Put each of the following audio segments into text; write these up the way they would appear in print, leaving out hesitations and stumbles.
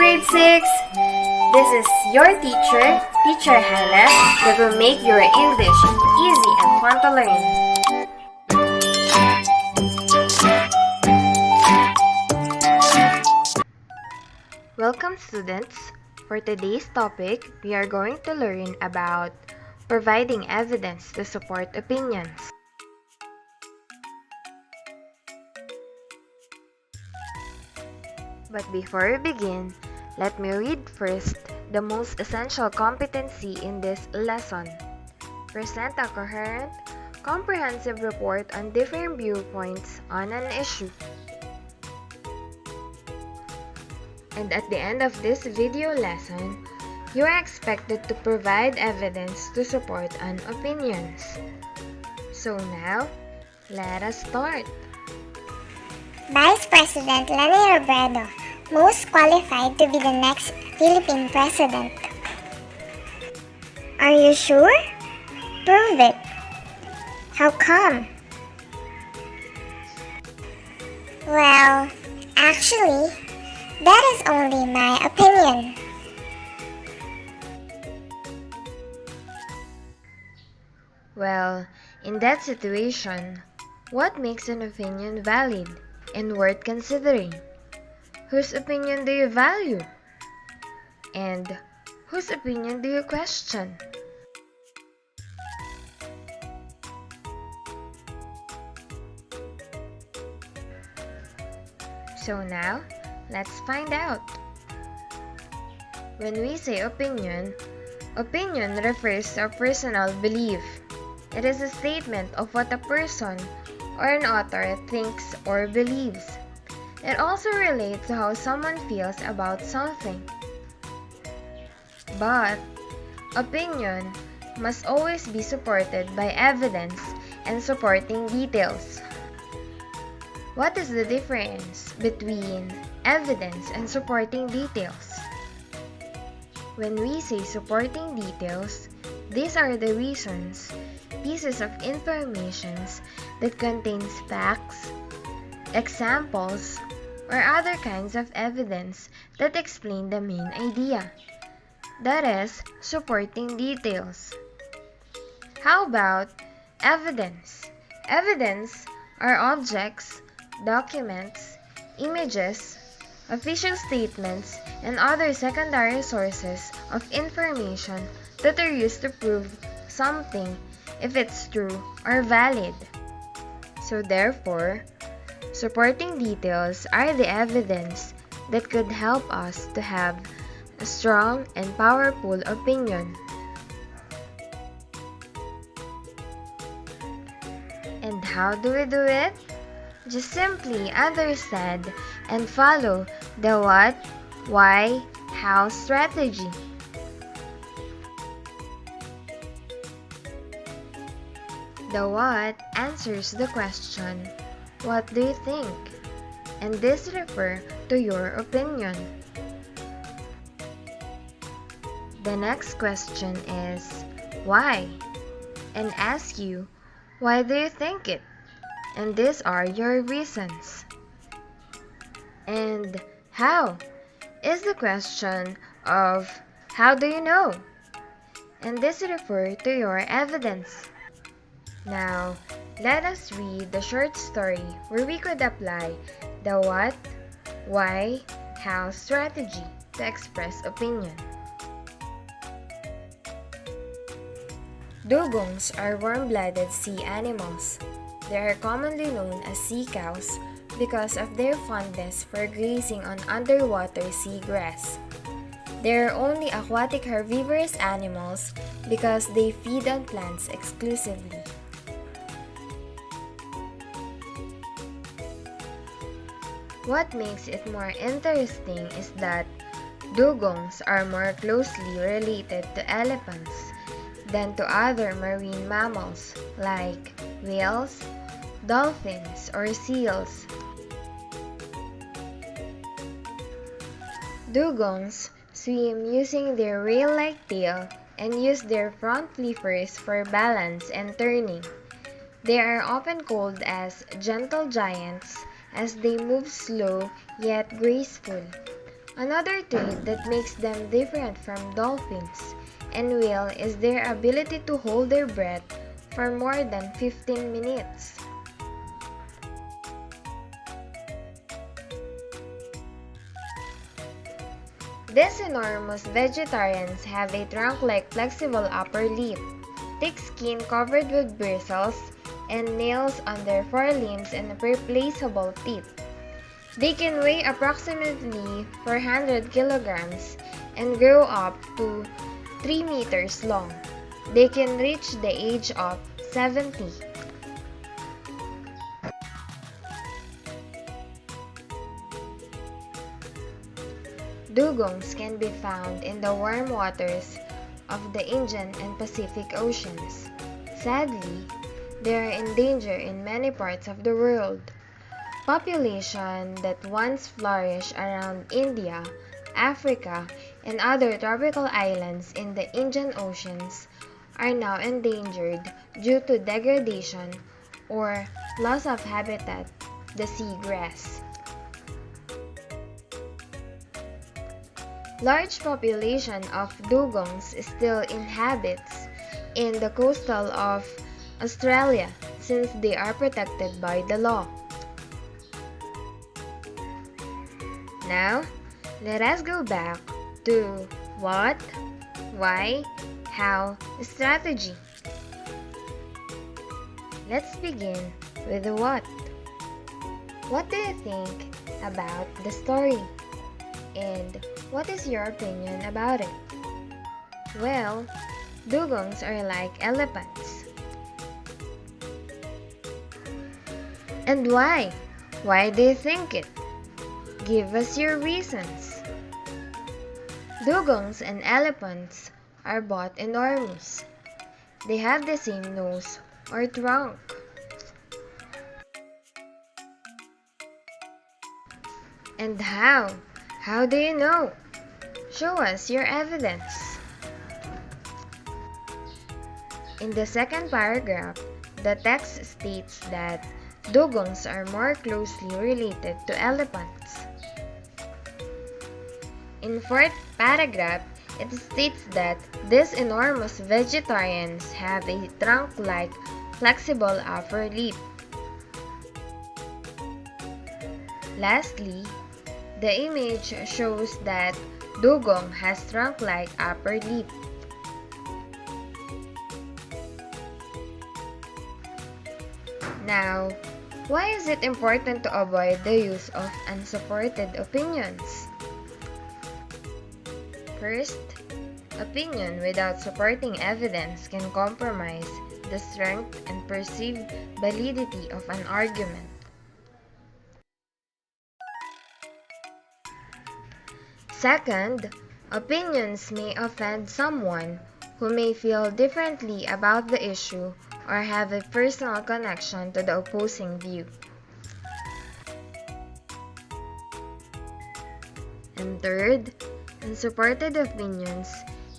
grade 6! This is your Teacher Hannah, that will make your English easy and fun to learn. Welcome students! For today's topic, we are going to learn about providing evidence to support opinions. But before we begin, let me read first the most essential competency in this lesson. Present a coherent, comprehensive report on different viewpoints on an issue. And at the end of this video lesson, you are expected to provide evidence to support an opinions. So now, let us start. Vice President Leni Robredo, most qualified to be the next Philippine president. Are you sure? Prove it. How come? Well, actually, that is only my opinion. Well, in that situation, what makes an opinion valid and worth considering? Whose opinion do you value? And whose opinion do you question? So now, let's find out. When we say opinion refers to a personal belief. It is a statement of what a person or an author thinks or believes. It also relates to how someone feels about something. But opinion must always be supported by evidence and supporting details. What is the difference between evidence and supporting details? When we say supporting details, these are the reasons, pieces of information that contains facts, examples, or other kinds of evidence that explain the main idea. That is, supporting details. How about evidence? Evidence are objects, documents, images, official statements, and other secondary sources of information that are used to prove something if it's true or valid. So therefore, supporting details are the evidence that could help us to have a strong and powerful opinion. And how do we do it? Just simply understand and follow the what, why, how strategy. The what answers the question, what do you think? And this refers to your opinion. The next question is why, and ask you, why do you think it? And these are your reasons. And how is the question of how do you know? And this refers to your evidence. Now, let us read the short story where we could apply the what, why, how strategy to express opinion. Dugongs are warm-blooded sea animals. They are commonly known as sea cows because of their fondness for grazing on underwater seagrass. They are only aquatic herbivorous animals because they feed on plants exclusively. What makes it more interesting is that dugongs are more closely related to elephants than to other marine mammals like whales, dolphins, or seals. Dugongs swim using their rail-like tail and use their front flippers for balance and turning. They are often called as gentle giants as they move slow yet graceful. Another trait that makes them different from dolphins and whales is their ability to hold their breath for more than 15 minutes. These enormous vegetarians have a trunk-like flexible upper lip, thick skin covered with bristles, and nails on their forelimbs and replaceable teeth. They can weigh approximately 400 kilograms and grow up to 3 meters long. They can reach the age of 70. Dugongs can be found in the warm waters of the Indian and Pacific Oceans. Sadly, they are endangered in many parts of the world. Populations that once flourished around India, Africa, and other tropical islands in the Indian Oceans are now endangered due to degradation or loss of habitat, the seagrass. Large population of dugongs still inhabits in the coastal of Australia since they are protected by the law. Now, let us go back to what, why, how, strategy. Let's begin with the what. What do you think about the story? And what is your opinion about it? Well, dugongs are like elephants. And why? Why do you think it? Give us your reasons. Dugongs and elephants are both enormous. They have the same nose or trunk. And how? How do you know? Show us your evidence. In the second paragraph, the text states that dugongs are more closely related to elephants. In fourth paragraph, it states that these enormous vegetarians have a trunk-like flexible upper lip. Lastly, the image shows that dugong has trunk-like upper lip. Now, why is it important to avoid the use of unsupported opinions? First, opinion without supporting evidence can compromise the strength and perceived validity of an argument. Second, opinions may offend someone who may feel differently about the issue or have a personal connection to the opposing view. And third, unsupported opinions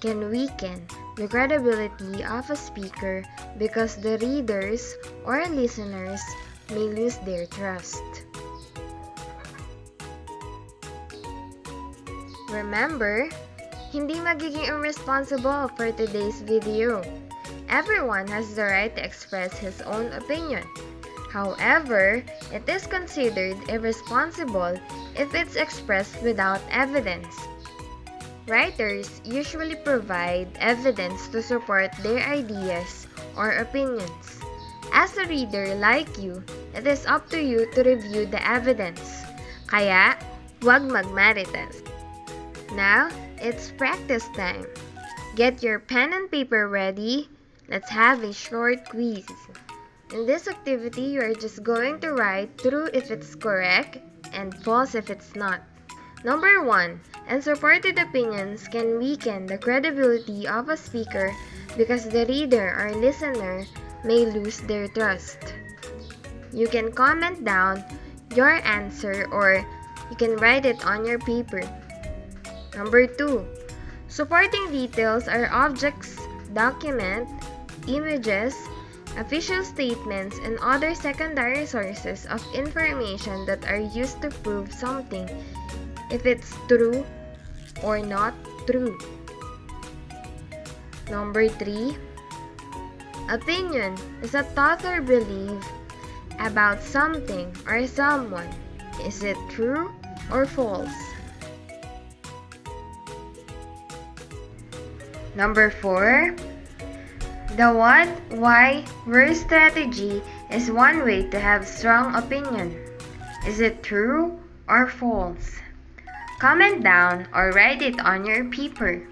can weaken the credibility of a speaker because the readers or listeners may lose their trust. Remember, hindi magiging irresponsible for today's video. Everyone has the right to express his own opinion. However, it is considered irresponsible if it's expressed without evidence. Writers usually provide evidence to support their ideas or opinions. As a reader like you, it is up to you to review the evidence. Kaya, huwag magmarites. Now, it's practice time. Get your pen and paper ready. Let's have a short quiz. In this activity, you are just going to write true if it's correct and false if it's not. Number 1. Unsupported opinions can weaken the credibility of a speaker because the reader or listener may lose their trust. You can comment down your answer or you can write it on your paper. Number 2. Supporting details are objects, documents, images, official statements, and other secondary sources of information that are used to prove something if it's true or not true. Number 3. Opinion is a thought or belief about something or someone. Is it true or false? Number 4. The what, why, where strategy is one way to have strong opinion. Is it true or false? Comment down or write it on your paper.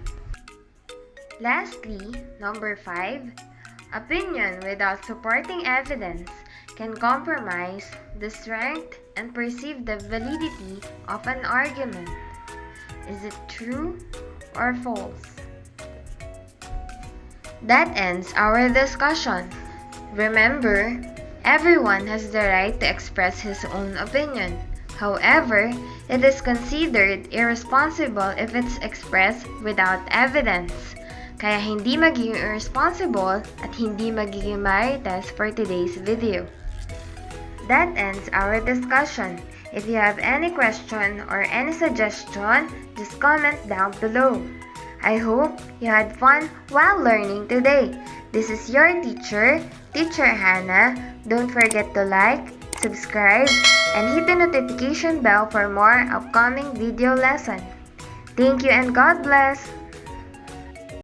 Lastly, number 5. Opinion without supporting evidence can compromise the strength and perceive the validity of an argument. Is it true or false? That ends our discussion. Remember, everyone has the right to express his own opinion. However, it is considered irresponsible if it's expressed without evidence. Kaya hindi magiging irresponsible at hindi magiging marites for today's video. That ends our discussion. If you have any question or any suggestion, just comment down below. I hope you had fun while learning today. This is your teacher, Teacher Hannah. Don't forget to like, subscribe, and hit the notification bell for more upcoming video lessons. Thank you and God bless!